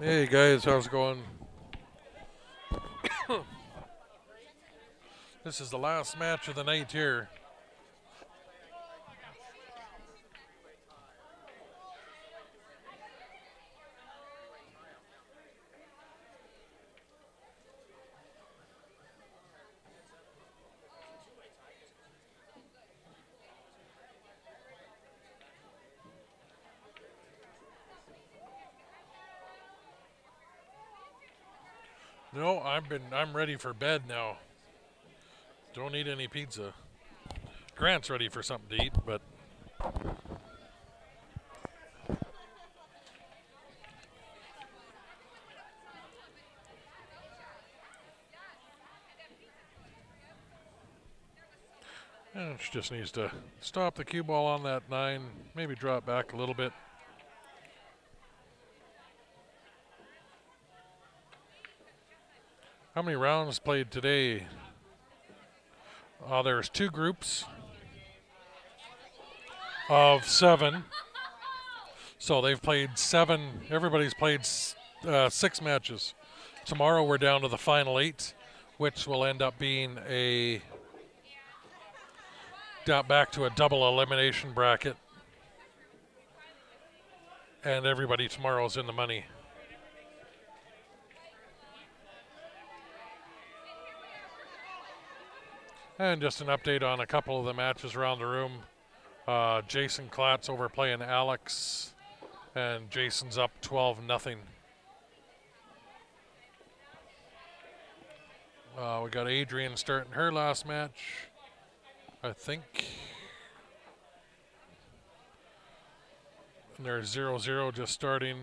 Hey guys, how's it going? This is the last match of the night here. No, I'm ready for bed now. Don't eat any pizza. Grant's ready for something to eat, but she just needs to stop the cue ball on that 9, maybe drop back a little bit. How many rounds played today? There's 2 groups of 7. So they've played 7. Everybody's played 6 matches. Tomorrow we're down to the final 8, which will end up being back to a double elimination bracket. And everybody tomorrow's in the money. And just an update on a couple of the matches around the room. Jason Klatt's over playing Alex, and Jason's up 12-0. We got Adrian starting her last match, I think. And there's 0-0 just starting.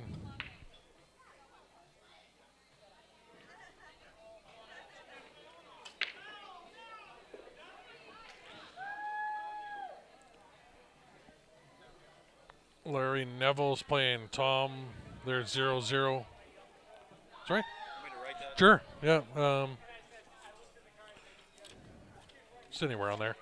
Larry Neville's playing Tom. There's 0-0. Sorry? Sure, yeah. It's anywhere on there.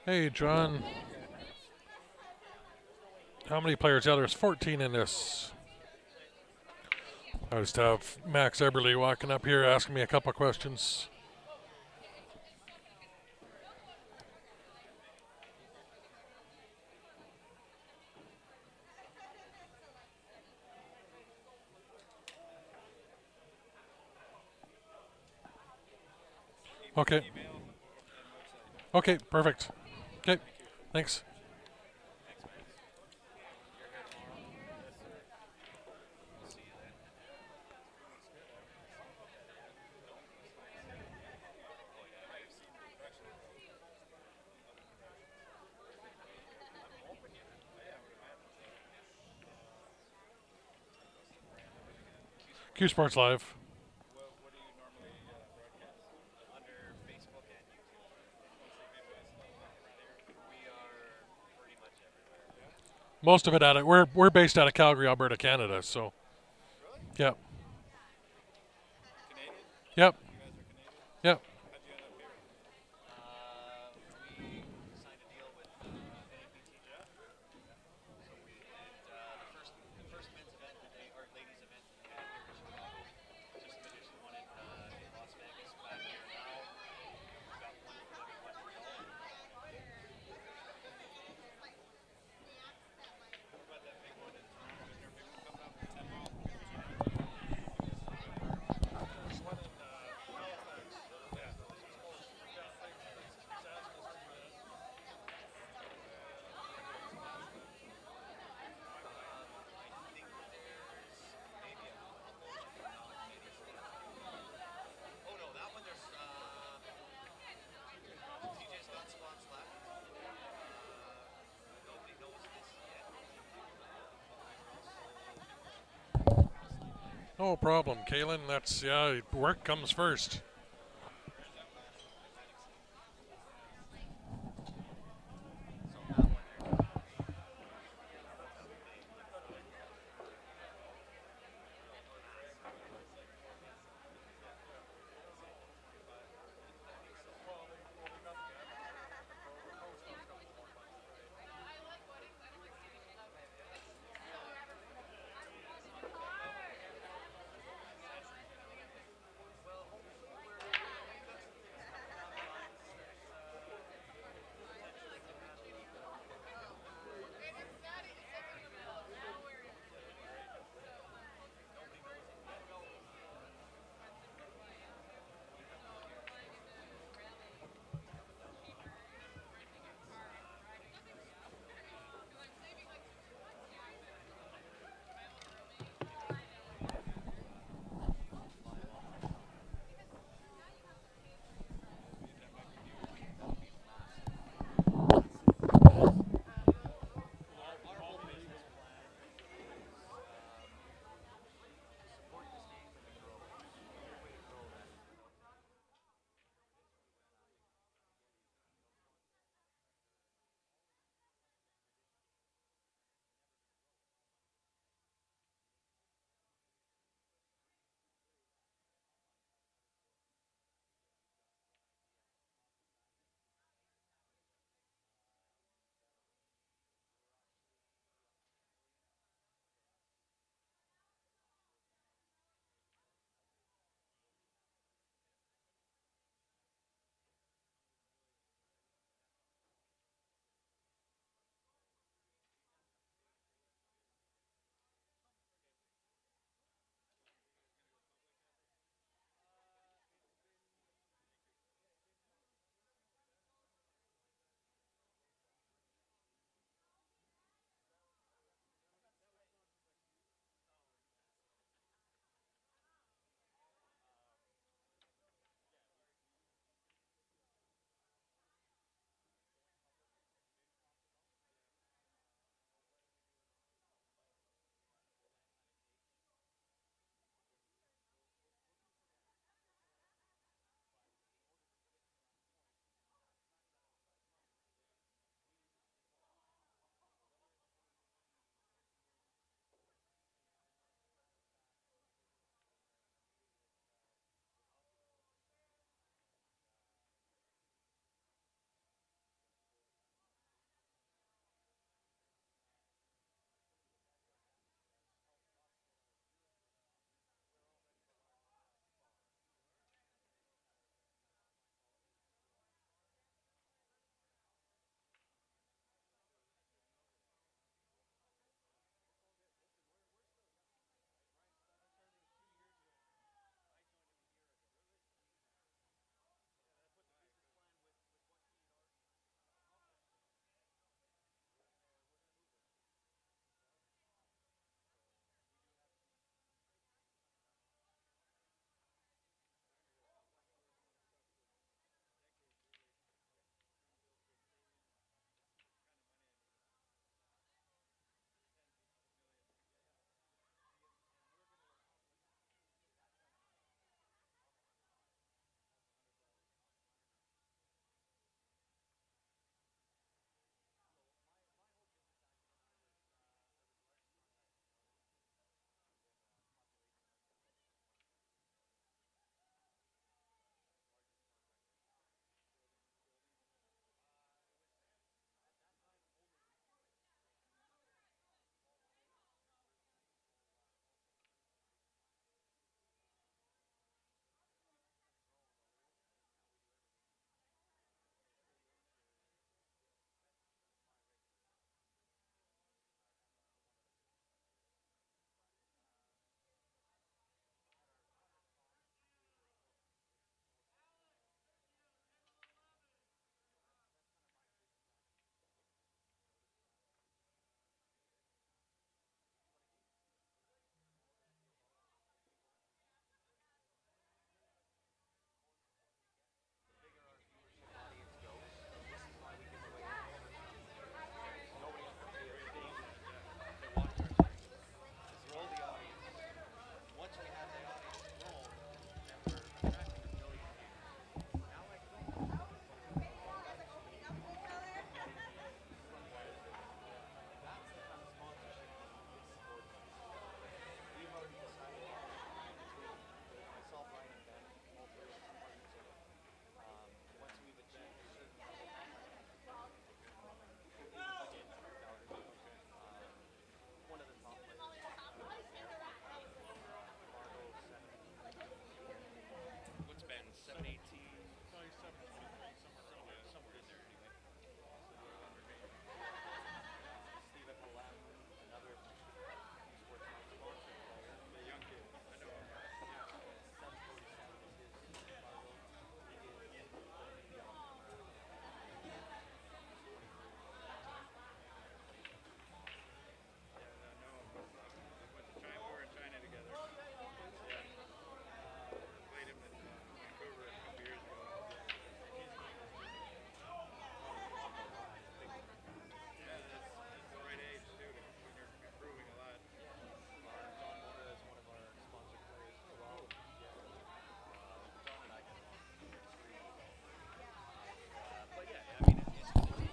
Hey, John. How many players? Yeah, there's 14 in this. I just have Max Eberly walking up here asking me a couple questions. Okay. Okay, perfect. Okay, thanks. Q Sports Live. Most of it out of we're based out of Calgary, Alberta, Canada. So, yep, yep, yep. No problem, Kaylin. That's work comes first.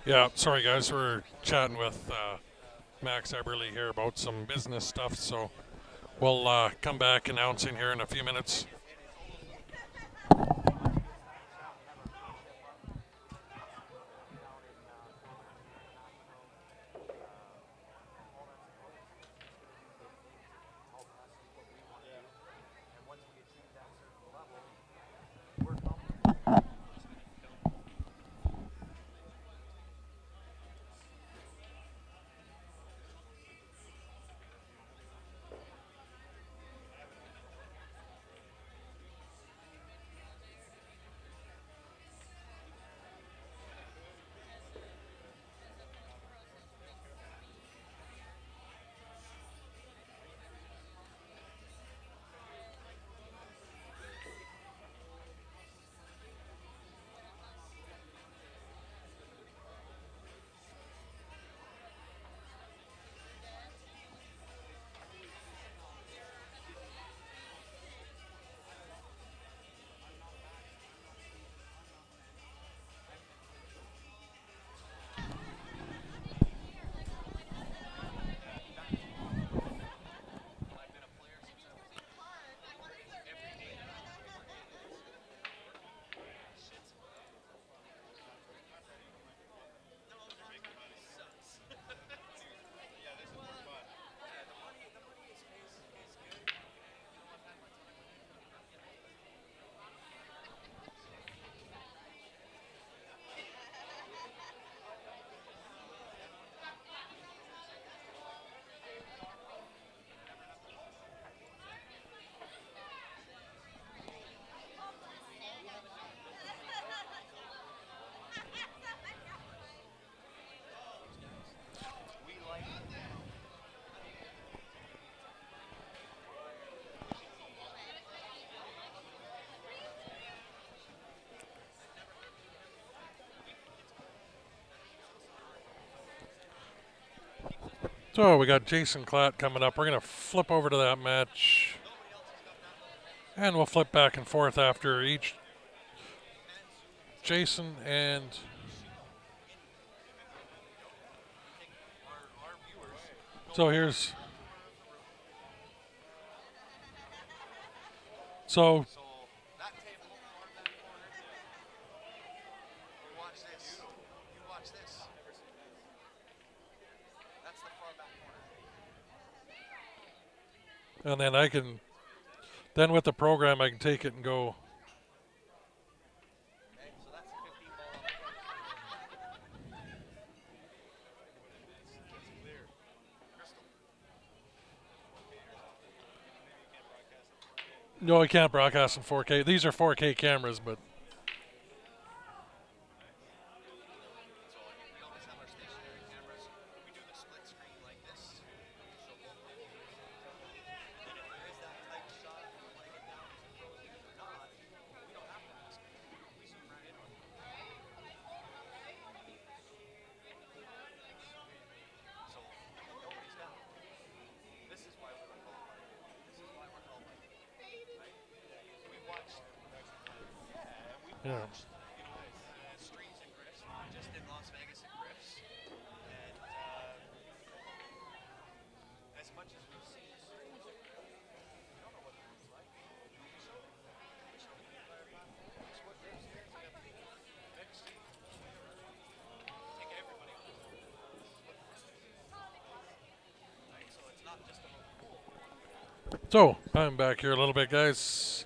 Yeah, sorry guys, we're chatting with Max Eberly here about some business stuff, so we'll come back announcing here in a few minutes. So we got Jason Klatt coming up. We're going to flip over to that match, and we'll flip back and forth after each Jason and so here's so and then I can then with the program I can take it and go. No, I can't broadcast in 4K. These are 4K cameras, but yeah. So I'm back here a little bit, guys.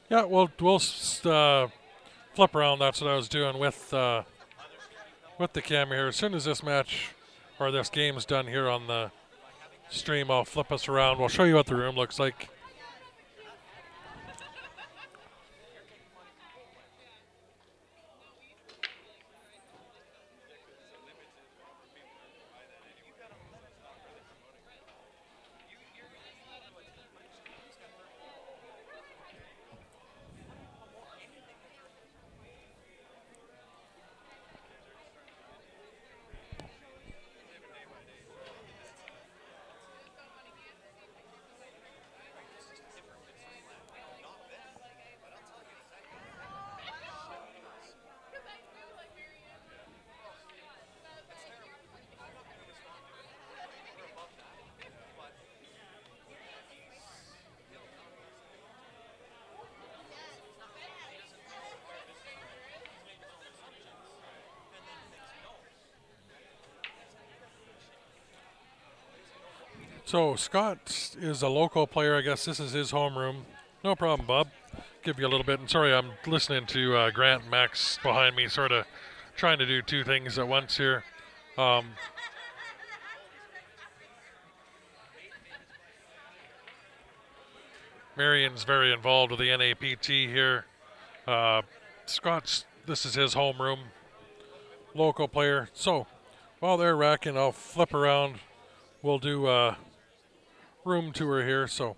Yeah, we'll flip around. That's what I was doing with the camera here. As soon as this match or this game's done here on the stream, I'll flip us around. We'll show you what the room looks like. So Scott is a local player. I guess this is his homeroom. No problem, Bob. Give you a little bit. And sorry, I'm listening to Grant and Max behind me, sort of trying to do two things at once here. Marion's very involved with the NAPT here. Scott's, this is his homeroom. Local player. So while they're racking, I'll flip around. We'll do a room tour here. So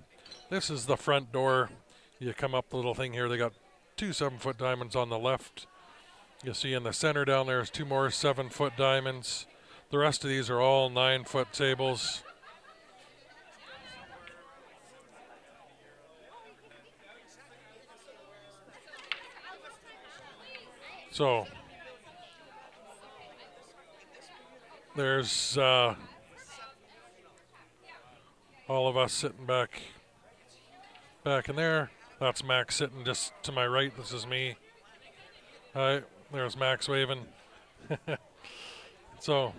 this is the front door. You come up the little thing here. They got 2 7-foot diamonds on the left. You see in the center down there is 2 more 7-foot diamonds. The rest of these are all 9-foot tables. So there's all of us sitting back in there. That's Max sitting just to my right. This is me. All right, there's Max waving. So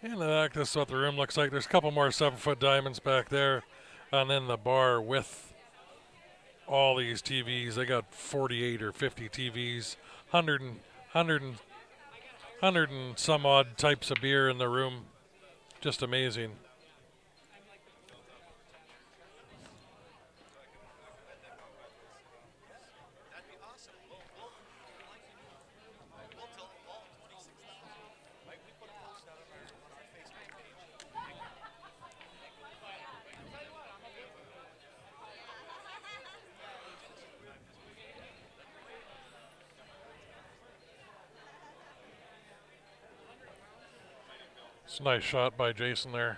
in the back, this is what the room looks like. There's a couple more 7-foot diamonds back there, and then the bar with all these TVs. They got 48 or 50 TVs, 100 and some odd types of beer in the room. Just amazing. It's a nice shot by Jason there.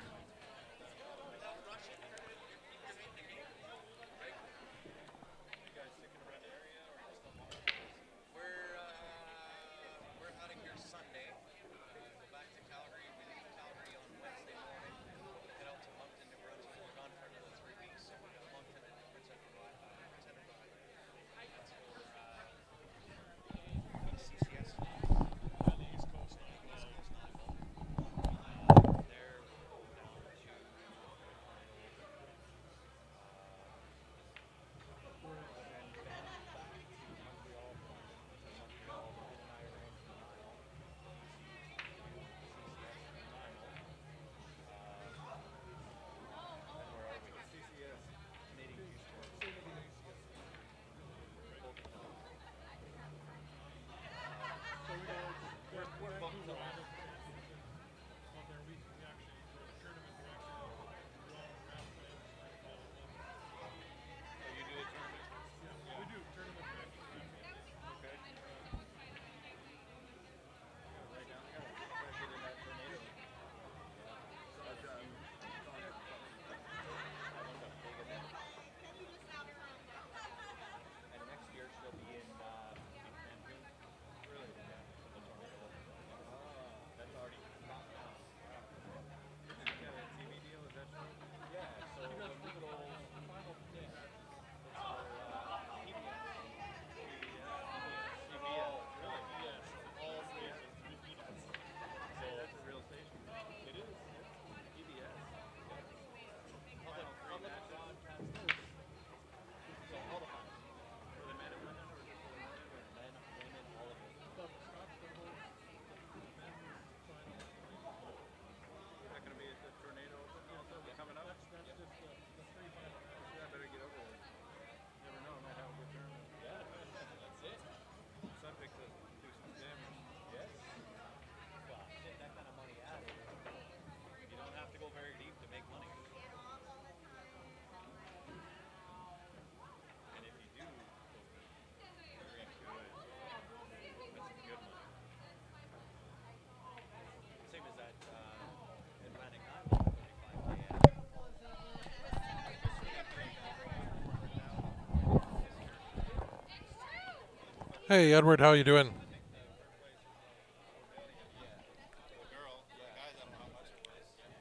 Hey, Edward, how you doing?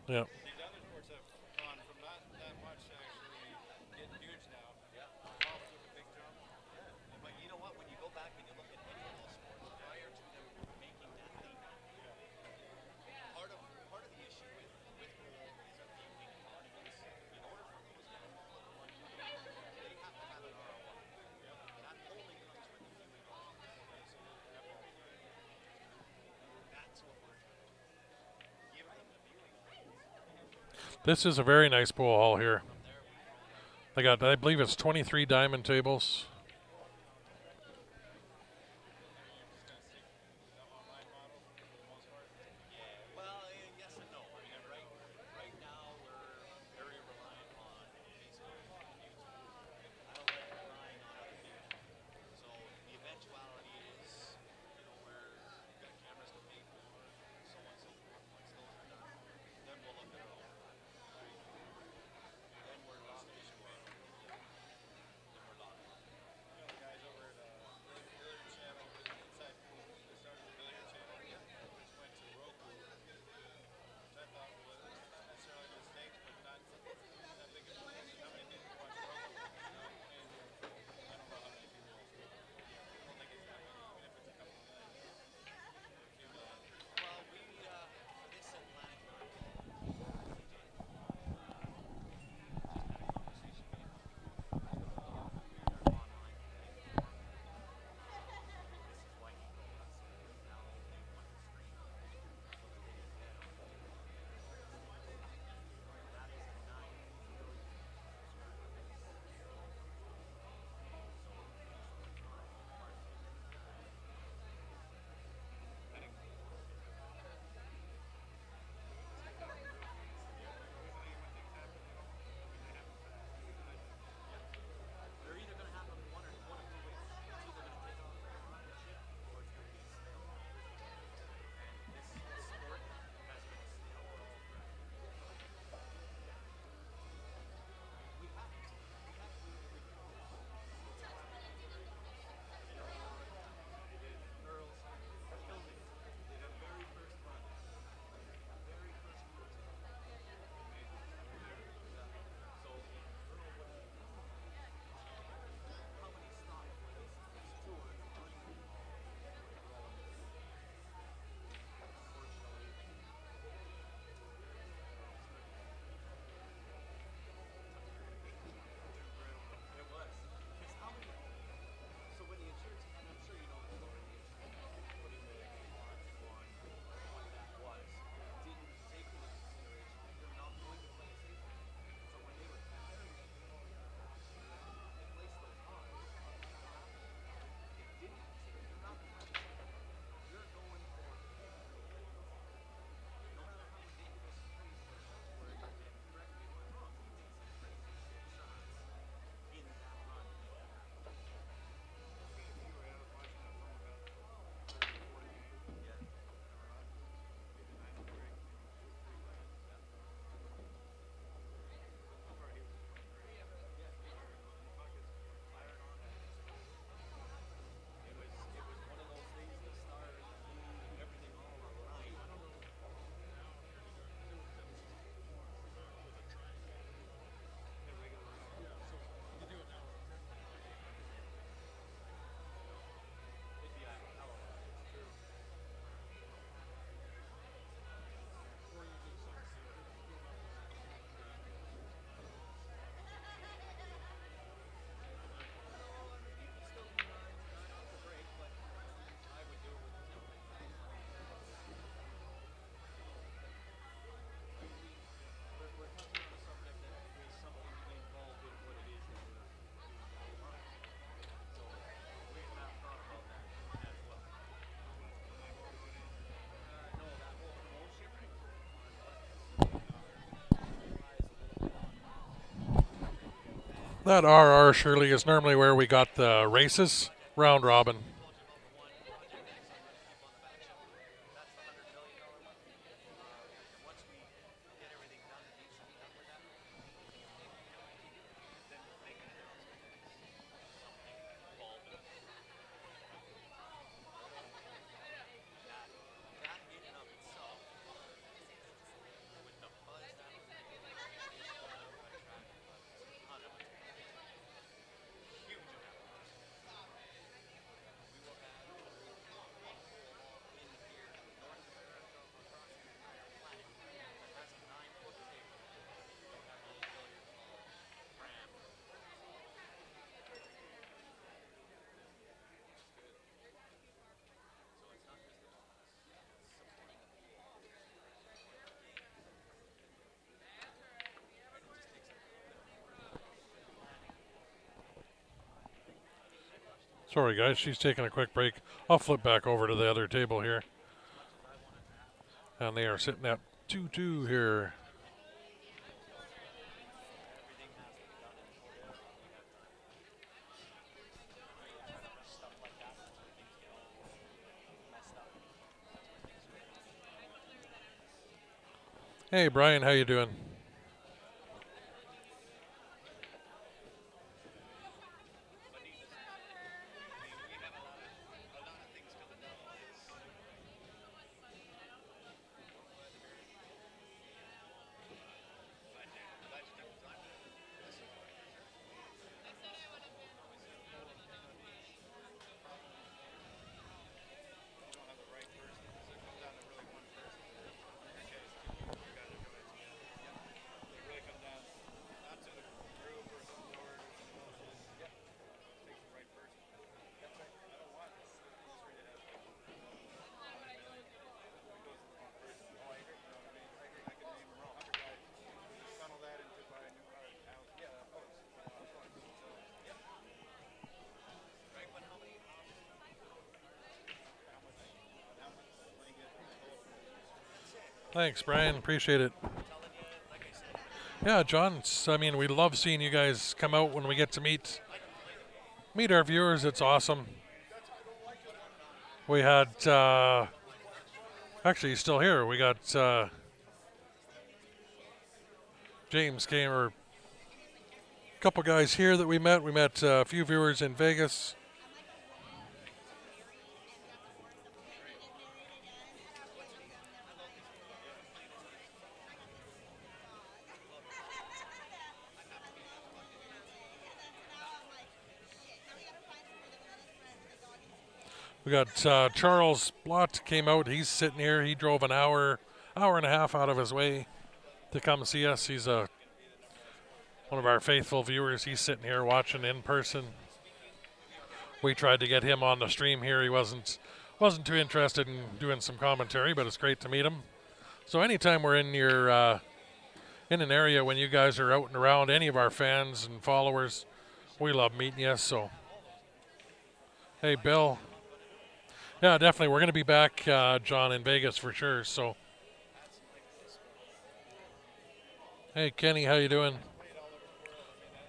Yeah. This is a very nice pool hall here. They got, I believe it's 23 diamond tables. That RR Shirley is normally where we got the races, round robin. Sorry, guys, she's taking a quick break. I'll flip back over to the other table here. And they are sitting at 2-2 here. Hey, Brian, how you doing? Thanks, Brian. Appreciate it. Yeah, John, I mean, we love seeing you guys come out when we get to meet our viewers. It's awesome. We had, actually, he's still here. We got James came, or a couple guys here that we met. We met a few viewers in Vegas. We got Charles Blott came out. He's sitting here. He drove an hour and a half out of his way to come see us. He's one of our faithful viewers. He's sitting here watching in person. We tried to get him on the stream here. He wasn't too interested in doing some commentary, but it's great to meet him. So anytime we're in your in an area when you guys are out and around, any of our fans and followers, we love meeting you. So, hey, Bill. Yeah, definitely. We're going to be back, John, in Vegas for sure. So, hey, Kenny, how you doing?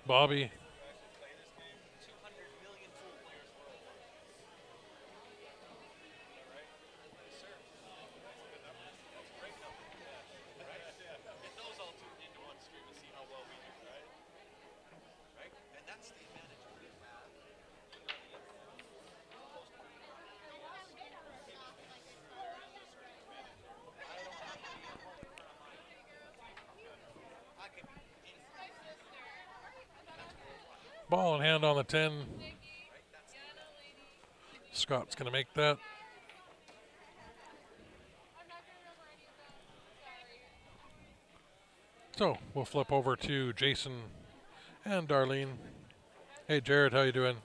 Bobby. Ball in hand on the 10. Scott's going to make that. So we'll flip over to Jason and Darlene. Hey, Jared, how you doing?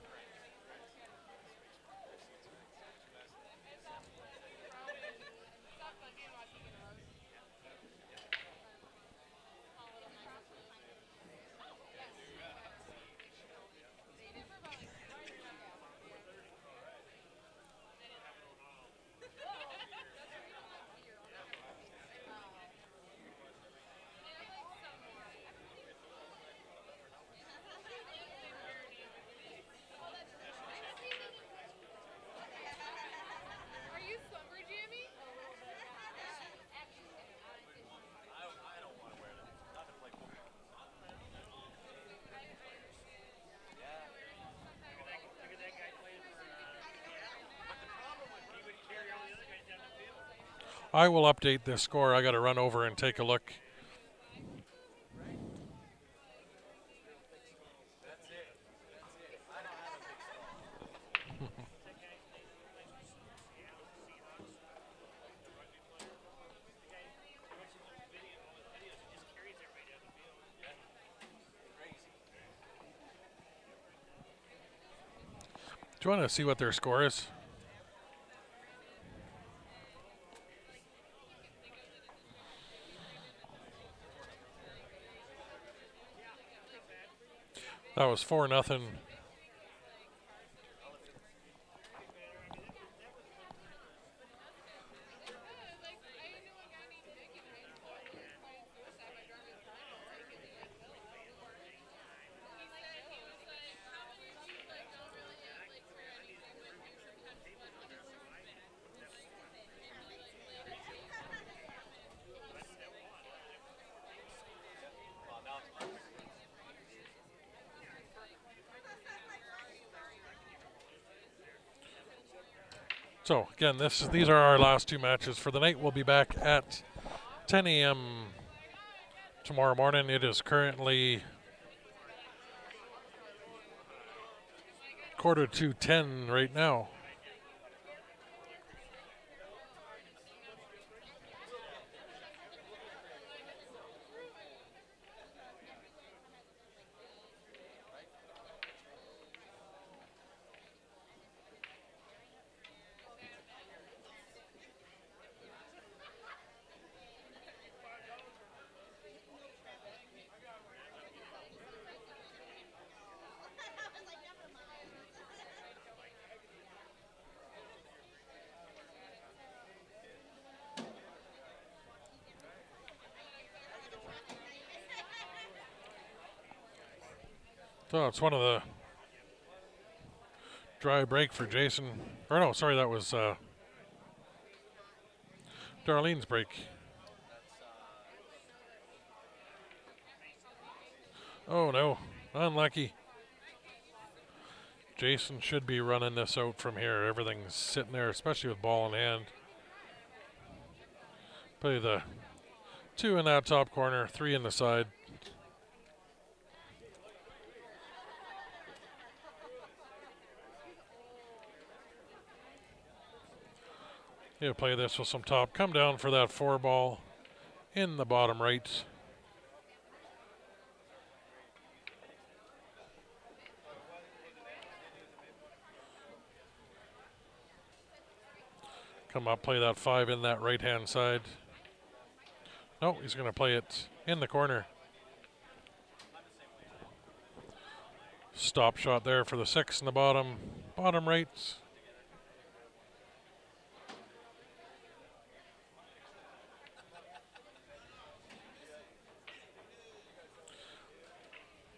I will update this score. I got to run over and take a look. Do you want to see what their score is? That was 4-0. So again, these are our last two matches for the night. We'll be back at 10 a.m. tomorrow morning. It is currently 9:45 right now. So it's one of the dry break for Jason. Or no, sorry, that was Darlene's break. Oh no, unlucky. Jason should be running this out from here. Everything's sitting there, especially with ball in hand. Play the 2 in that top corner, 3 in the side. He'll play this with some top. Come down for that 4 ball in the bottom right. Come up, play that 5 in that right-hand side. No, he's going to play it in the corner. Stop shot there for the 6 in the bottom right.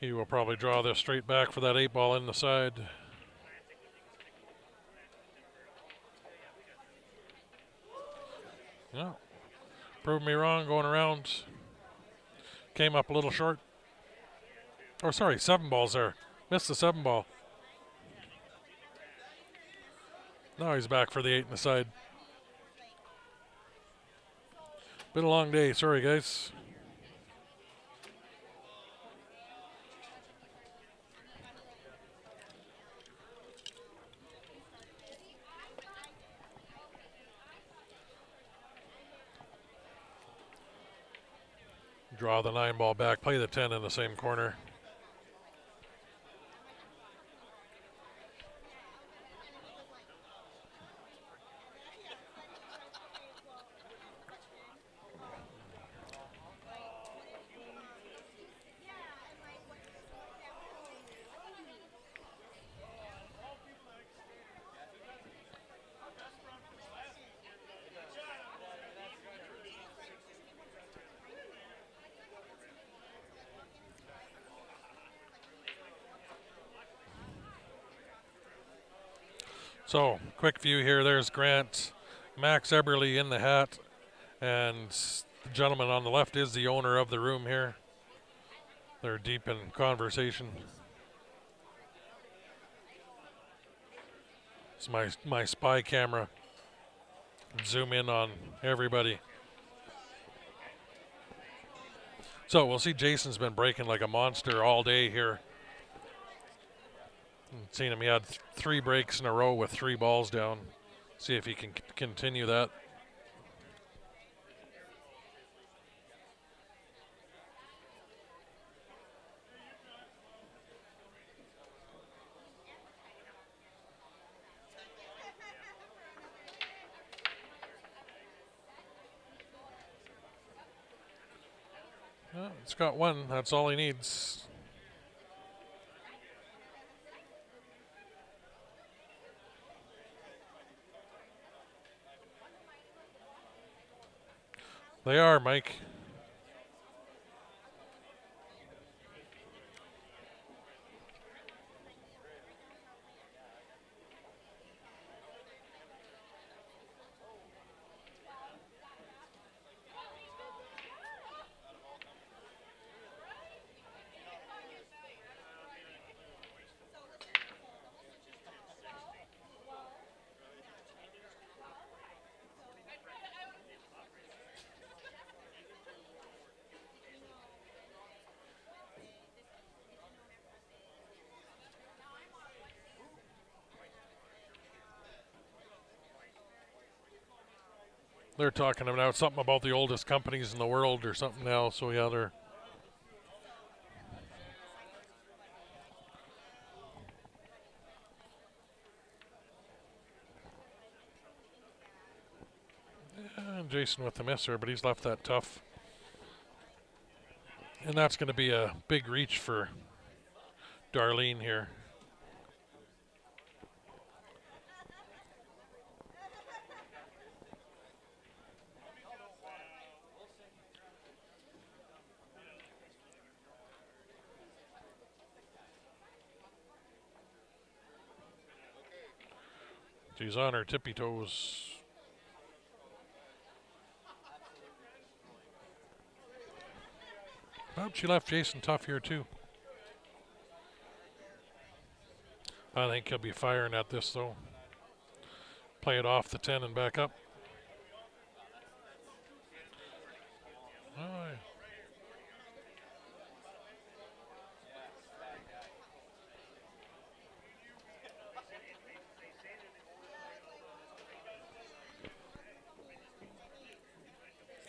He will probably draw this straight back for that 8 ball in the side. No, proved me wrong going around. Came up a little short. Oh, sorry, 7 balls there. Missed the 7 ball. Now he's back for the 8 in the side. Been a long day, sorry guys. Draw the 9 ball back, play the 10 in the same corner. So, quick view here. There's Grant, Max Eberly in the hat, and the gentleman on the left is the owner of the room here. They're deep in conversation. It's my spy camera. Zoom in on everybody. So we'll see Jason's been breaking like a monster all day here. Seen him, he had 3 breaks in a row with 3 balls down. See if he can continue that. It's got 1, that's all he needs. They are, Mike. They're talking about something about the oldest companies in the world or something now. So yeah, they're. And Jason with the misser, but he's left that tough. And that's going to be a big reach for Darlene here. She's on her tippy toes. Well, she left Jason tough here too. I think he'll be firing at this though. Play it off the 10 and back up. Oh,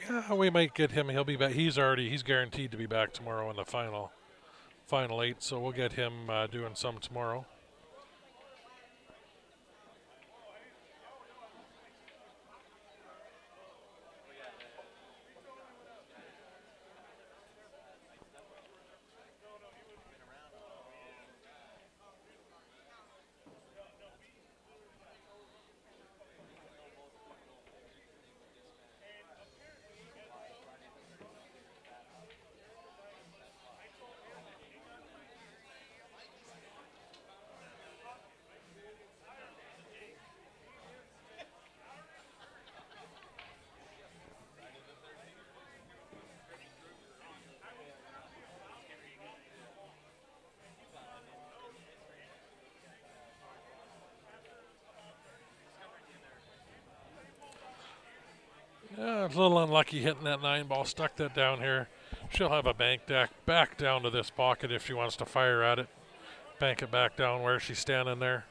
yeah, we might get him. He'll be back. He's guaranteed to be back tomorrow in the final 8. So we'll get him doing some tomorrow. Yeah, it's a little unlucky hitting that 9 ball. Stuck that down here. She'll have a bank deck back down to this pocket if she wants to fire at it. Bank it back down where she's standing there.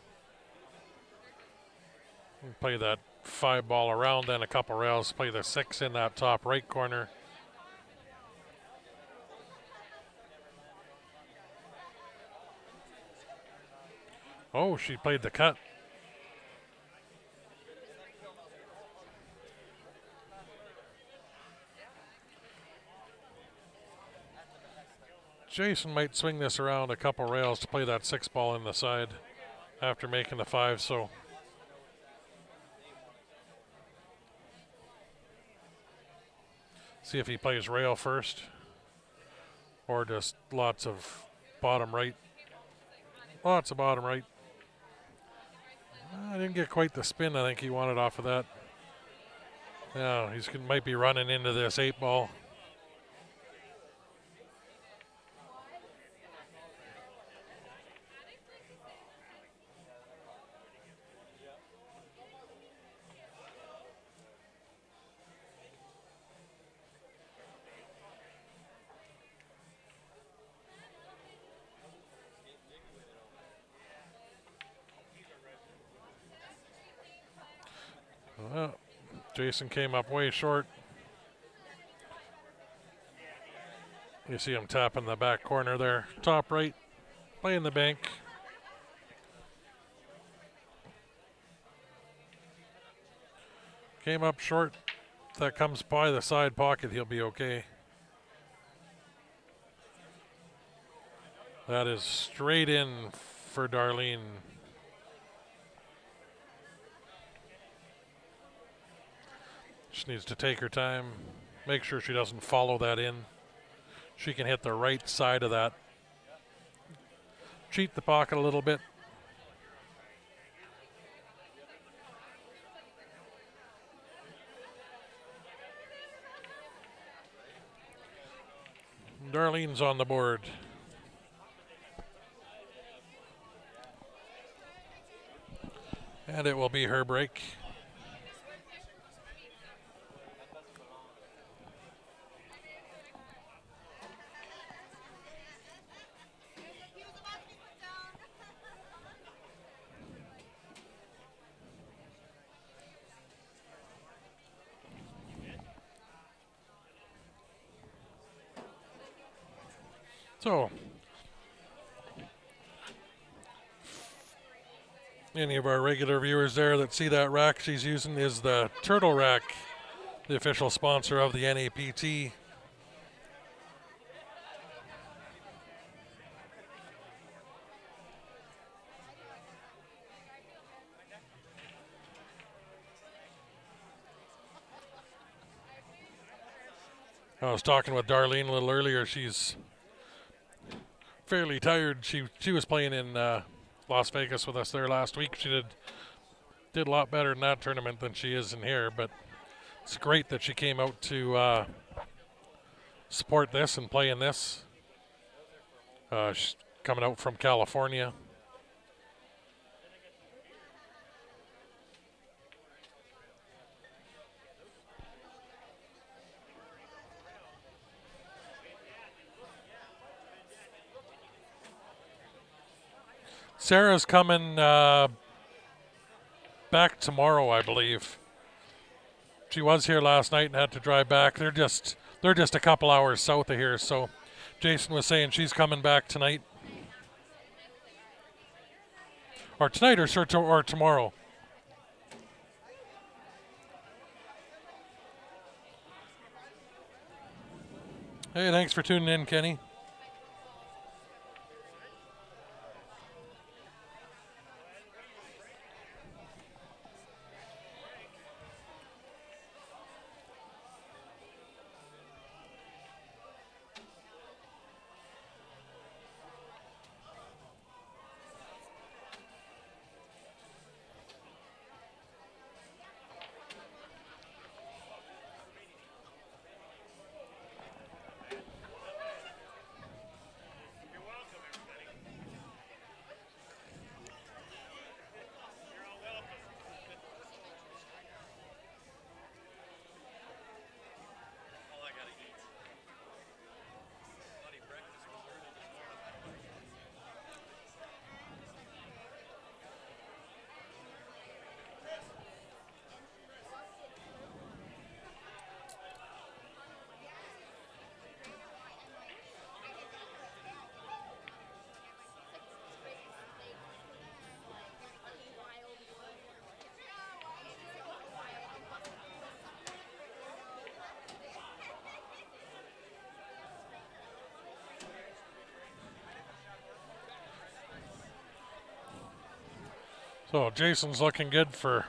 And play that 5 ball around, then a couple rails. Play the 6 in that top right corner. Oh, she played the cut. Jason might swing this around a couple rails to play that 6 ball in the side after making the 5. So see if he plays rail first or just lots of bottom right. Lots of bottom right. I didn't get quite the spin I think he wanted off of that. Yeah, he might be running into this 8 ball. Well, Jason came up way short. You see him tapping the back corner there. Top right, playing the bank. Came up short. If that comes by the side pocket, he'll be okay. That is straight in for Darlene. Just needs to take her time, make sure she doesn't follow that in. She can hit the right side of that. Cheat the pocket a little bit. Darlene's on the board. And it will be her break. So, any of our regular viewers there that see that rack she's using is the Turtle Rack, the official sponsor of the NAPT. I was talking with Darlene a little earlier. She's fairly tired. She was playing in Las Vegas with us there last week. She did a lot better in that tournament than she is in here, but it's great that she came out to support this and play in this. She's coming out from California. Sarah's coming back tomorrow, I believe. She was here last night and had to drive back. They're just a couple hours south of here, so Jason was saying she's coming back tonight. Or tonight or tomorrow. Hey, thanks for tuning in, Kenny. So Jason's looking good for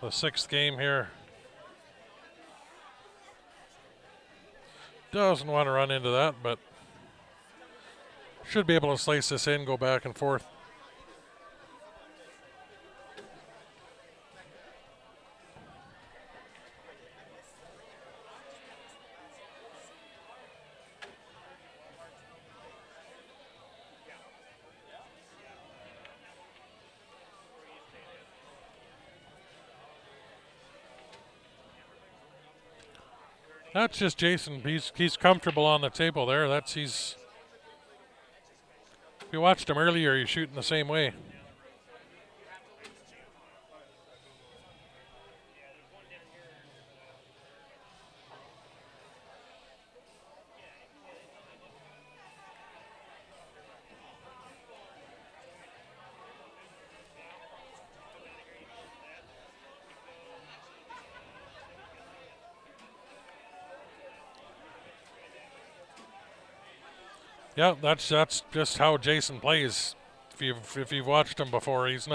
the 6th game here. Doesn't want to run into that, but should be able to slice this in, go back and forth. That's just Jason. He's comfortable on the table there. If you watched him earlier, he's shooting the same way. Yeah, that's just how Jason plays. If you've watched him before, he's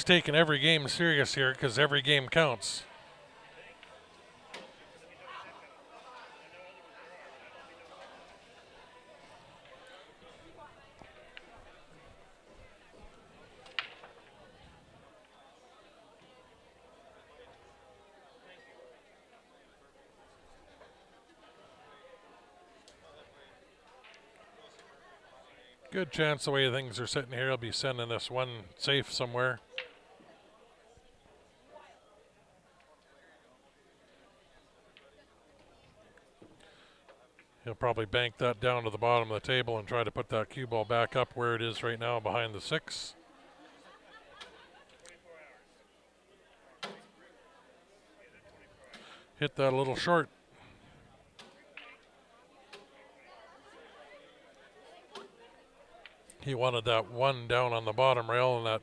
taking every game serious here because every game counts. Good chance the way things are sitting here, I'll be sending this one safe somewhere. He'll probably bank that down to the bottom of the table and try to put that cue ball back up where it is right now behind the 6. Hit that a little short. He wanted that one down on the bottom rail and that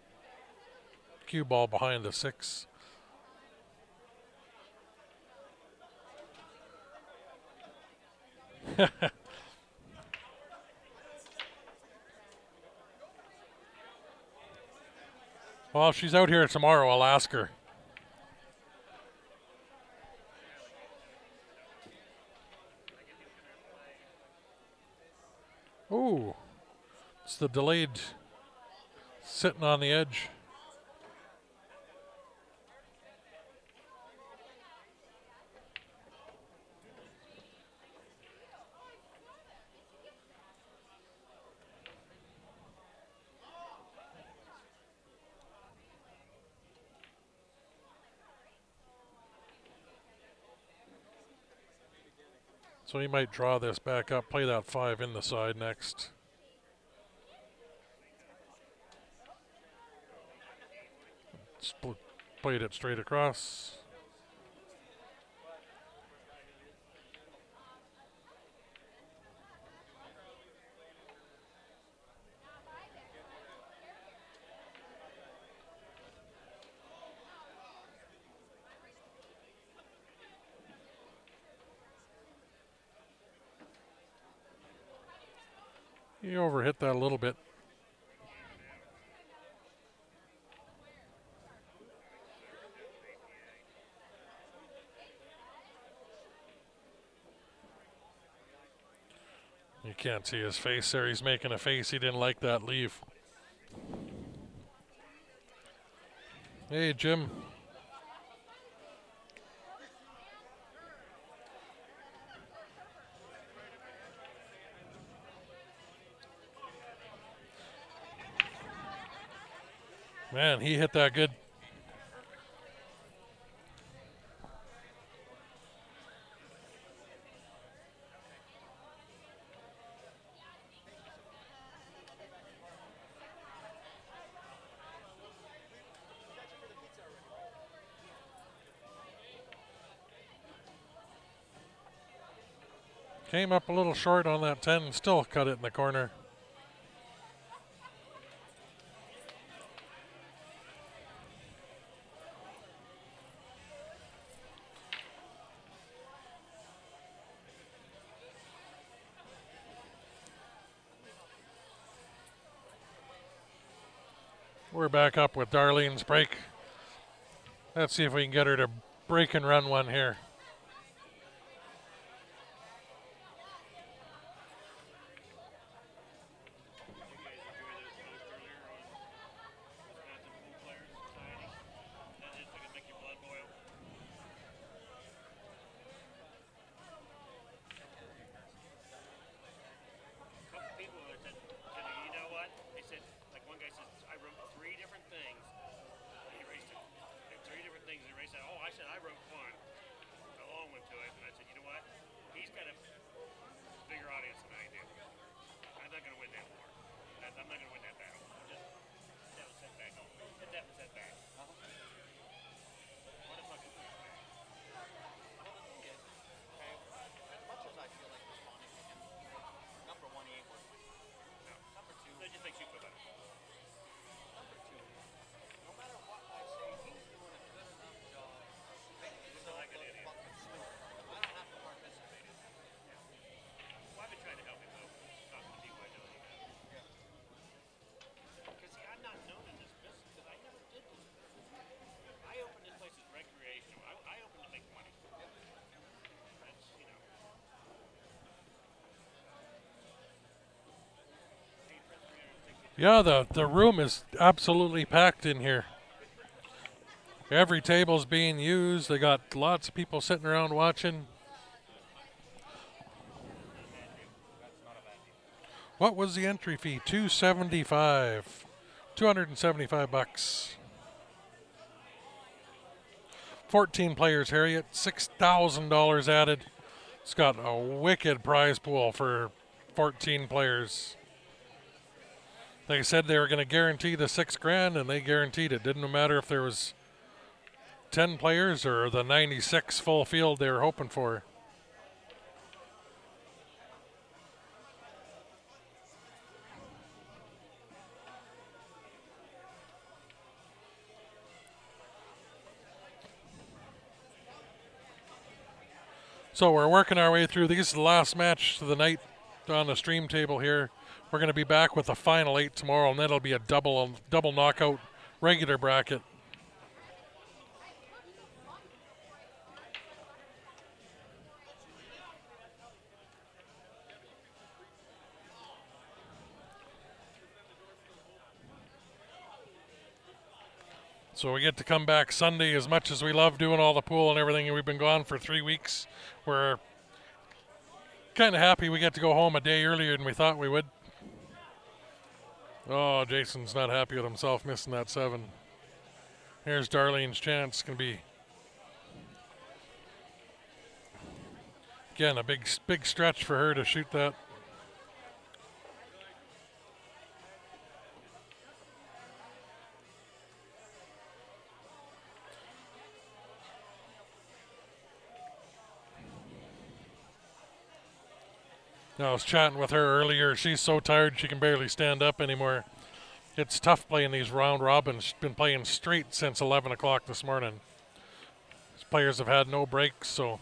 cue ball behind the 6. Well, if she's out here tomorrow, I'll ask her. Ooh, it's the delayed sitting on the edge. So he might draw this back up, play that 5 in the side next. Played it straight across. He overhit that a little bit. You can't see his face there. He's making a face. He didn't like that leave. Hey, Jim. Man, he hit that good. Came up a little short on that 10, still cut it in the corner. We're back up with Darlene's break. Let's see if we can get her to break and run one here. Yeah, the room is absolutely packed in here. Every table's being used. They got lots of people sitting around watching. What was the entry fee? $275. $275. 14 players, Harriet. $6,000 added. It's got a wicked prize pool for 14 players. They said they were going to guarantee the $6,000, and they guaranteed it. Didn't matter if there was 10 players or the 96 full field they were hoping for. So we're working our way through. This is the last match of the night on the stream table here. We're going to be back with the final 8 tomorrow, and then it'll be a double knockout regular bracket. So we get to come back Sunday. As much as we love doing all the pool and everything, and we've been gone for 3 weeks, we're kind of happy we get to go home a day earlier than we thought we would. Oh, Jason's not happy with himself missing that 7. Here's Darlene's chance. Going to be, again, a big stretch for her to shoot that. I was chatting with her earlier. She's so tired she can barely stand up anymore. It's tough playing these round robins. She's been playing straight since 11 o'clock this morning. These players have had no breaks, so.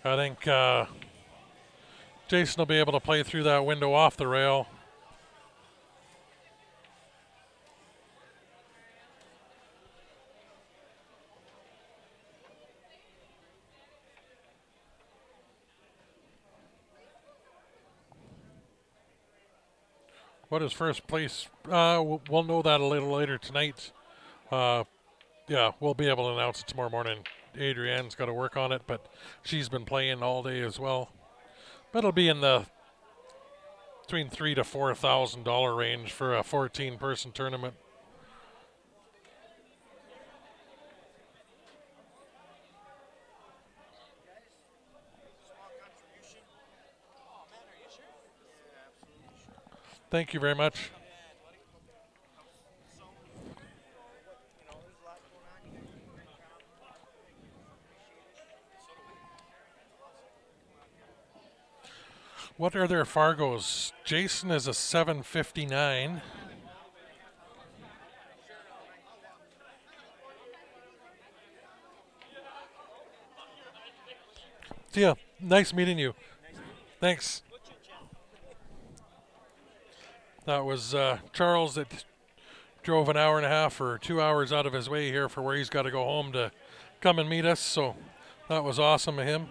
I think Jason will be able to play through that window off the rail. What is first place? We'll know that a little later tonight. Yeah, we'll be able to announce it tomorrow morning. Adrienne's got to work on it, but she's been playing all day as well. But it'll be in the between $3,000 to $4,000 range for a 14-person tournament. Thank you very much. What are their Fargos? Jason is a 759. See ya. Nice meeting you. Thanks. That was Charles that drove an hour and a half or 2 hours out of his way here for where he's got to go home to come and meet us. So that was awesome of him.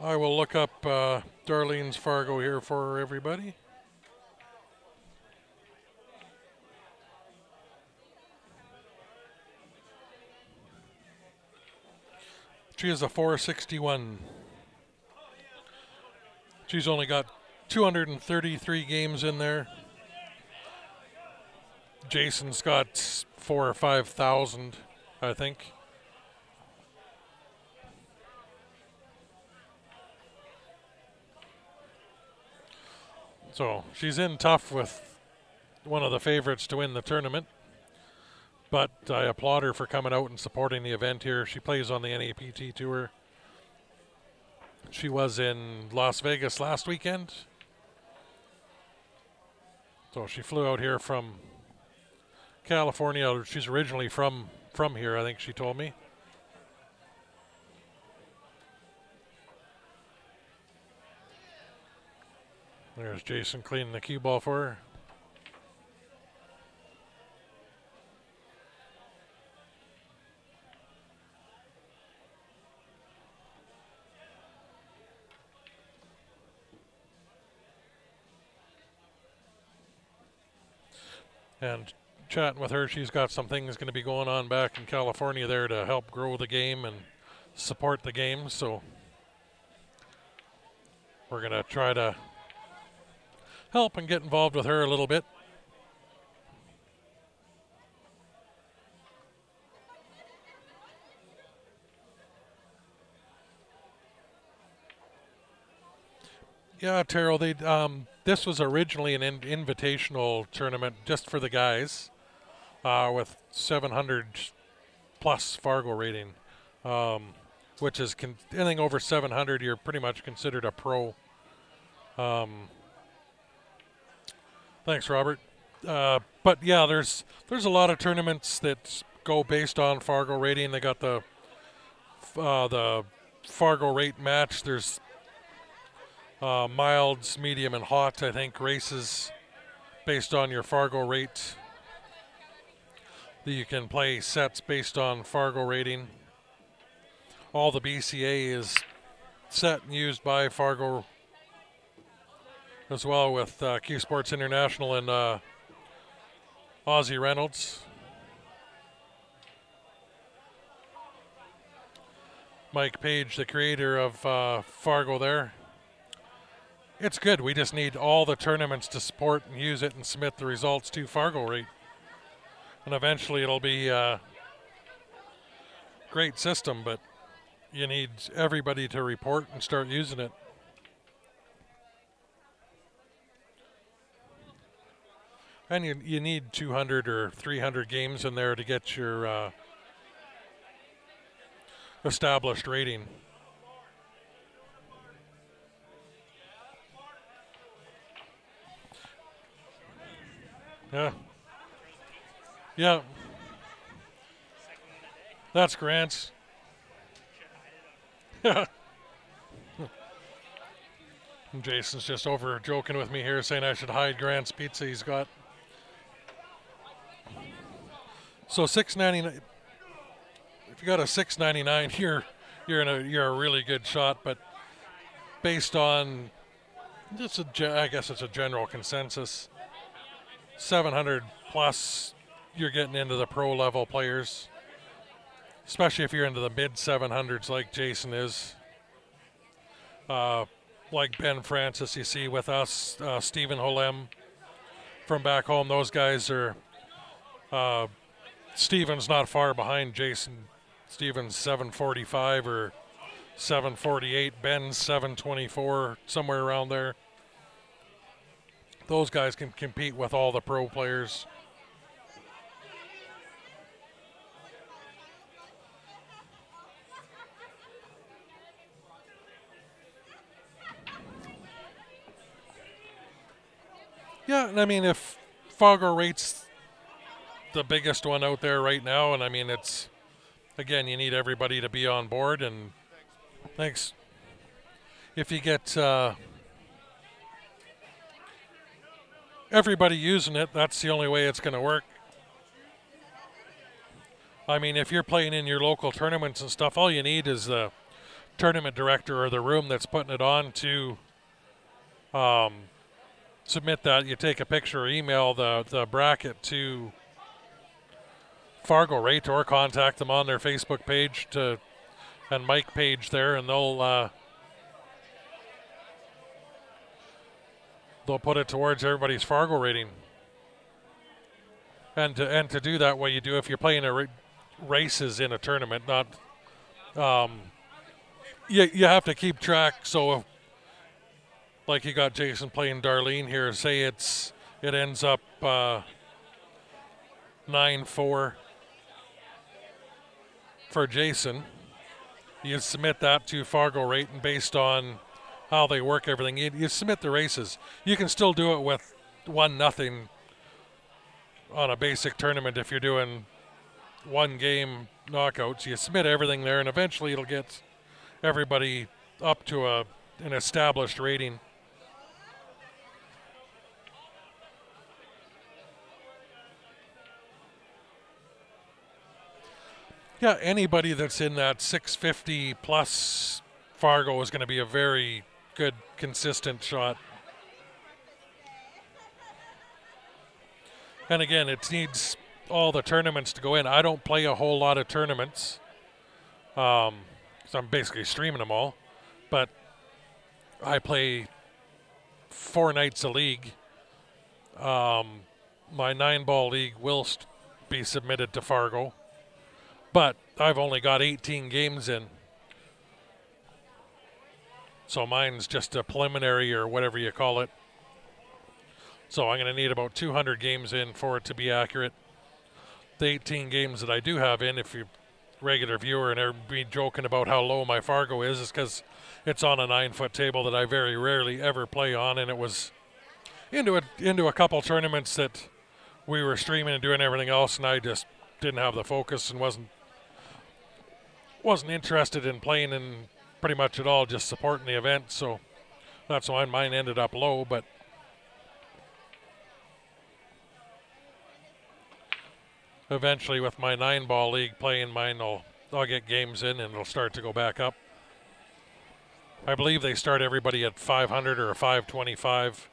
I will look up Darlene's Fargo here for everybody. She is a 461. She's only got 233 games in there. Jason's got 4,000 or 5,000, I think. So she's in tough with one of the favorites to win the tournament. But I applaud her for coming out and supporting the event here. She plays on the NAPT Tour. She was in Las Vegas last weekend. So she flew out here from California. She's originally from here, I think she told me. There's Jason cleaning the cue ball for her. And chatting with her, she's got some things going to be going on back in California there to help grow the game and support the game. So we're going to try to help and get involved with her a little bit. Yeah, Terrell, this was originally an invitational tournament just for the guys with 700 plus Fargo rating, which is anything over 700, you're pretty much considered a pro. Thanks, Robert. But yeah, there's a lot of tournaments that go based on Fargo rating. They got the Fargo rate match. There's milds, medium, and hot, I think, races based on your Fargo rate. You can play sets based on Fargo rating. All the BCA is set and used by Fargo as well, with Q Sports International and Aussie Reynolds. Mike Page, the creator of Fargo there. It's good. We just need all the tournaments to support and use it and submit the results to Fargo rate. And eventually it'll be a great system, but you need everybody to report and start using it. And you need 200 or 300 games in there to get your established rating. Yeah. Yeah. That's Grant's. Jason's just over joking with me here, saying I should hide Grant's pizza he's got. So $6.99. If you got a $6.99, you're a really good shot. But based on just I guess it's a general consensus, 700 plus, you're getting into the pro level players, especially if you're into the mid 700s like Jason is. Like Ben Francis, you see with us, Stephen Holem from back home. Those guys are. Stephen's not far behind Jason. Stephen's 745 or 748. Ben's 724, somewhere around there. Those guys can compete with all the pro players. Yeah, and I mean, if Fargo rate's the biggest one out there right now, and I mean, it's, again, you need everybody to be on board, and thanks. If you get everybody using it, that's the only way it's going to work. I mean, if you're playing in your local tournaments and stuff, all you need is the tournament director or the room that's putting it on to submit that. You take a picture or email the bracket to Fargo rate, or contact them on their Facebook page and Mike page there, and they'll put it towards everybody's Fargo rating. And to do that, what you do if you're playing races in a tournament, not you have to keep track. So if, like you got Jason playing Darlene here, say it ends up 9-4 for Jason, you submit that to Fargo rate, and based on how they work everything, you submit the races. You can still do it with 1-0 on a basic tournament if you're doing one game knockouts. You submit everything there, and eventually it'll get everybody up to an established rating. Yeah, anybody that's in that 650 plus Fargo is going to be a very good, consistent shot. And again, it needs all the tournaments to go in. I don't play a whole lot of tournaments, so I'm basically streaming them all. But I play 4 nights a league. My 9-ball league will be submitted to Fargo. But I've only got 18 games in. So mine's just a preliminary or whatever you call it. So I'm going to need about 200 games in for it to be accurate. The 18 games that I do have in, if you regular viewer and everybody joking about how low my Fargo is because it's on a 9-foot table that I very rarely ever play on, and it was into a couple tournaments that we were streaming and doing everything else, and I just didn't have the focus and wasn't interested in playing in pretty much at all, just supporting the event. So that's why mine ended up low, but eventually with my 9-ball league playing mine, I'll get games in and it'll start to go back up. I believe they start everybody at 500 or 525,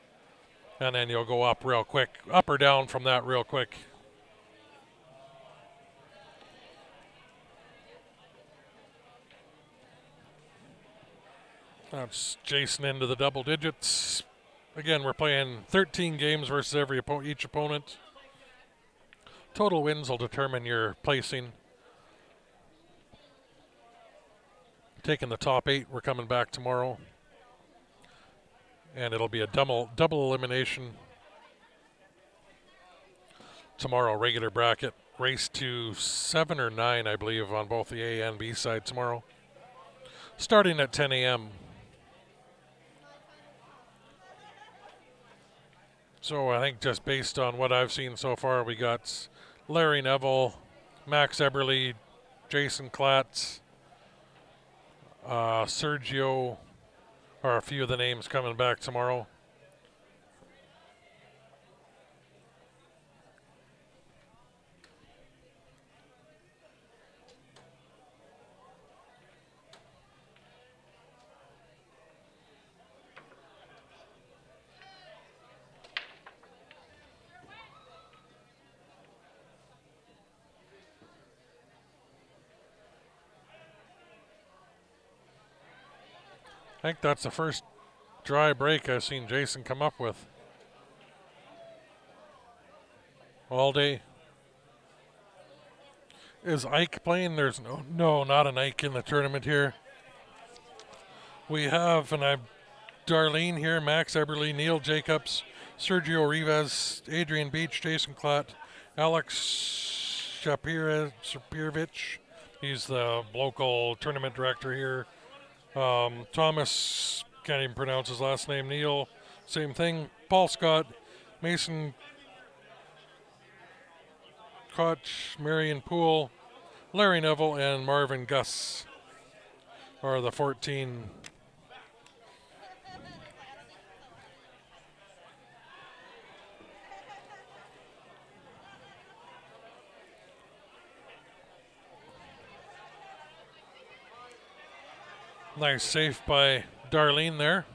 and then you'll go up real quick, up or down from that real quick. That's Jason into the double digits. Again, we're playing 13 games versus each opponent. Total wins will determine your placing. Taking the top 8, we're coming back tomorrow. And it'll be a double elimination. Tomorrow, regular bracket. Race to 7 or 9, I believe, on both the A and B side tomorrow. Starting at 10 a.m. So I think just based on what I've seen so far, we got Larry Neville, Max Eberly, Jason Klatz, Sergio are a few of the names coming back tomorrow. I think that's the first dry break I've seen Jason come up with all day. Is Ike playing? There's no, not an Ike in the tournament here. We have, and I'm Darlene here, Max Eberly, Neil Jacobs, Sergio Rivas, Adrian Beach, Jason Klatt, Alex Shapirovich. He's the local tournament director here. Thomas, can't even pronounce his last name. Neil, same thing. Paul Scott, Mason Koch, Marion Poole, Larry Neville, and Marvin Gus are the 14. Nice save by Darlene there.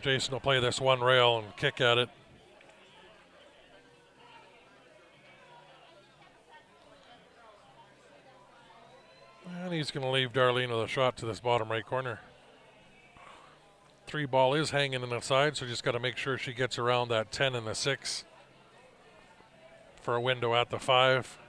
Jason will play this one rail and kick at it. And he's going to leave Darlene with a shot to this bottom right corner. 3-ball is hanging in the side, so just got to make sure she gets around that 10 and the 6 for a window at the 5.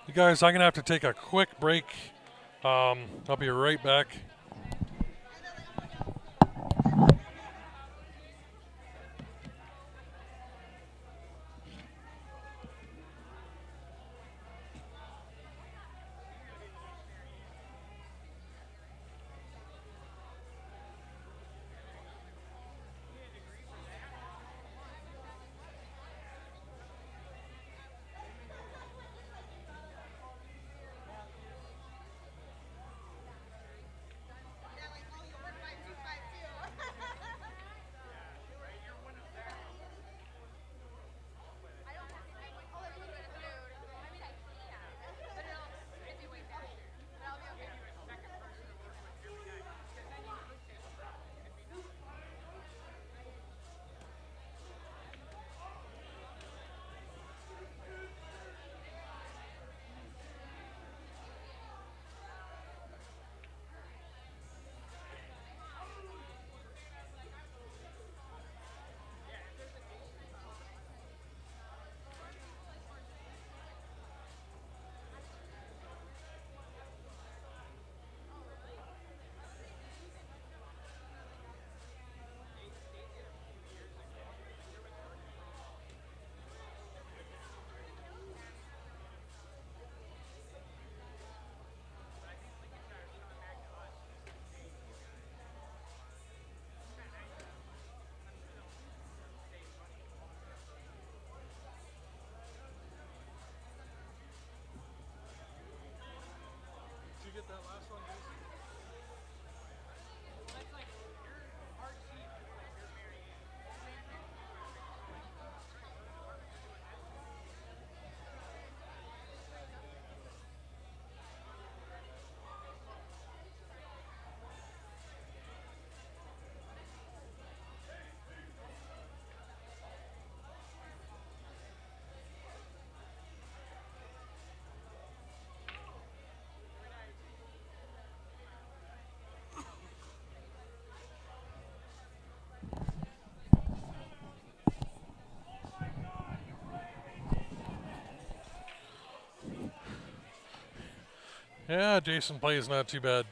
You guys, I'm going to have to take a quick break. I'll be right back. Yeah, Jason plays not too bad.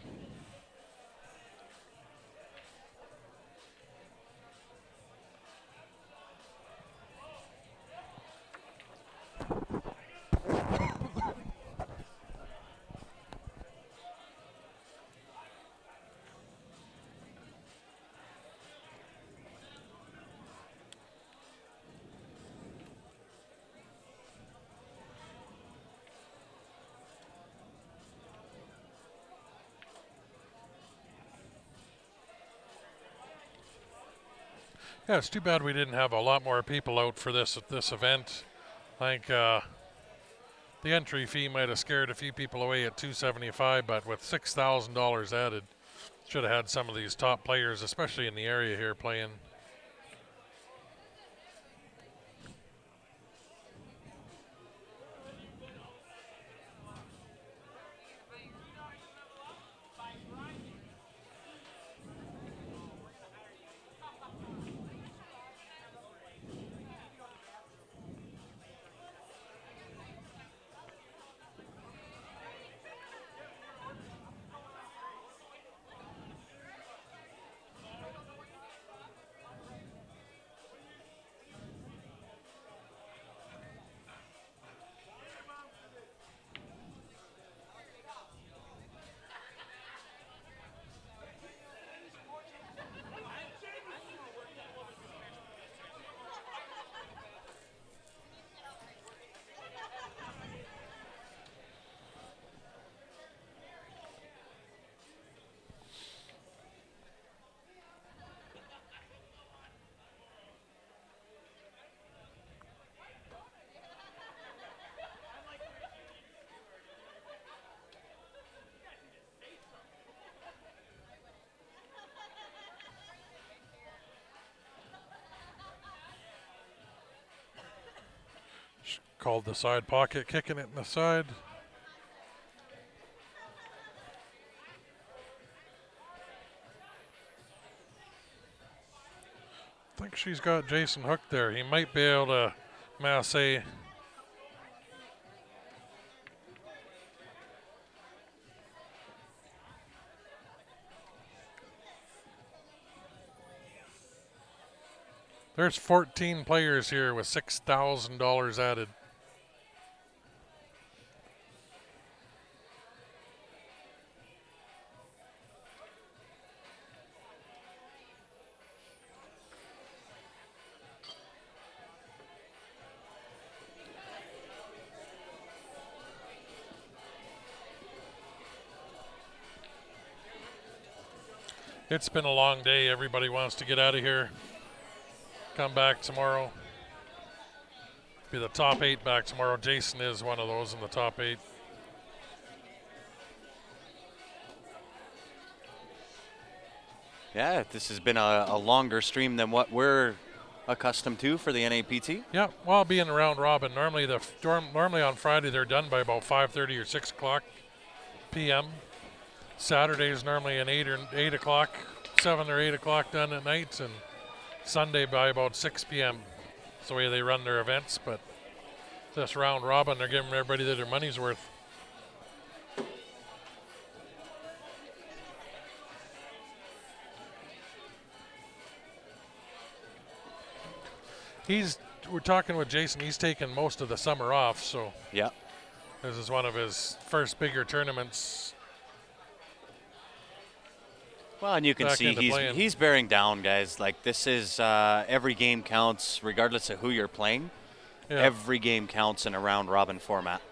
Yeah, it's too bad we didn't have a lot more people out for this event. I think the entry fee might have scared a few people away at $275, but with $6,000 added, should have had some of these top players, especially in the area here, playing. Called the side pocket, kicking it in the side. I think she's got Jason hooked there. He might be able to masse. There's 14 players here with $6,000 added. It's been a long day. Everybody wants to get out of here. Come back tomorrow. Be the top 8 back tomorrow. Jason is one of those in the top 8. Yeah, this has been a longer stream than what we're accustomed to for the NAPT. Yeah, well, being round robin, normally on Friday they're done by about 5:30 or 6 o'clock p.m. Saturday is normally an 8 o'clock, 7 or 8 o'clock done at night, and Sunday by about 6 p.m. That's the way they run their events. But this round robin, they're giving everybody their money's worth. We're talking with Jason, he's taken most of the summer off, so yeah, this is one of his first bigger tournaments. Well, and you can see he's bearing down, guys. Like, this is every game counts, regardless of who you're playing. Yeah. Every game counts in a round robin format.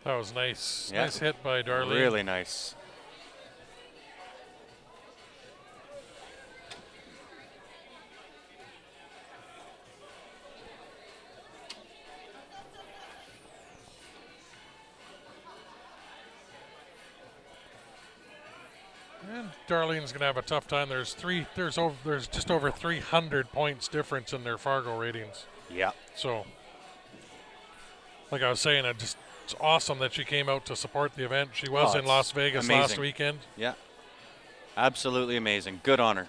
That was nice. Yeah. Nice hit by Darlene. Really nice. And Darlene's going to have a tough time. There's just over 300 points difference in their Fargo ratings. Yeah. So, like I was saying, it's awesome that she came out to support the event. She was in Las Vegas last weekend. Yeah. Absolutely amazing. Good on her.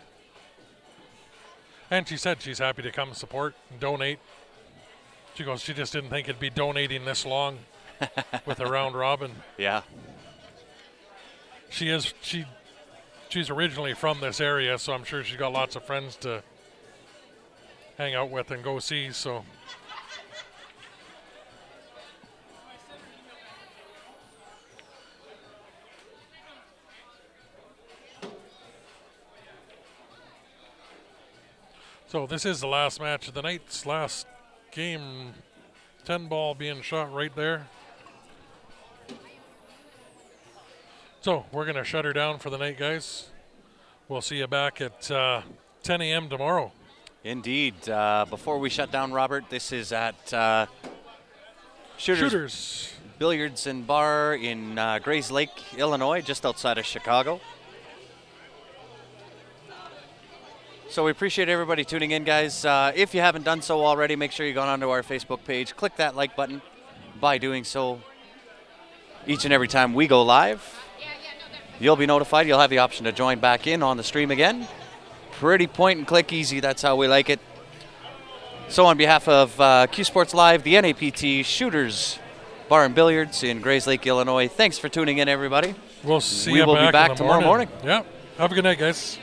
And she said she's happy to come support and donate. She goes, she just didn't think it'd be donating this long with a round robin. Yeah. She's originally from this area, so I'm sure she's got lots of friends to hang out with and go see. So this is the last match of the night's last game. 10 ball being shot right there. So we're going to shut her down for the night, guys. We'll see you back at 10 a.m. tomorrow. Indeed. Before we shut down, Robert, this is at Shooters Billiards and Bar in Grayslake, Illinois, just outside of Chicago. So we appreciate everybody tuning in, guys. If you haven't done so already, make sure you go onto our Facebook page. Click that like button. By doing so, each and every time we go live, you'll be notified. You'll have the option to join back in on the stream again. Pretty point and click easy. That's how we like it. So on behalf of Q Sports Live, the NAPT Shooters Bar and Billiards in Grayslake, Illinois, thanks for tuning in, everybody. We'll see you back be back tomorrow morning. Yeah. Have a good night, guys.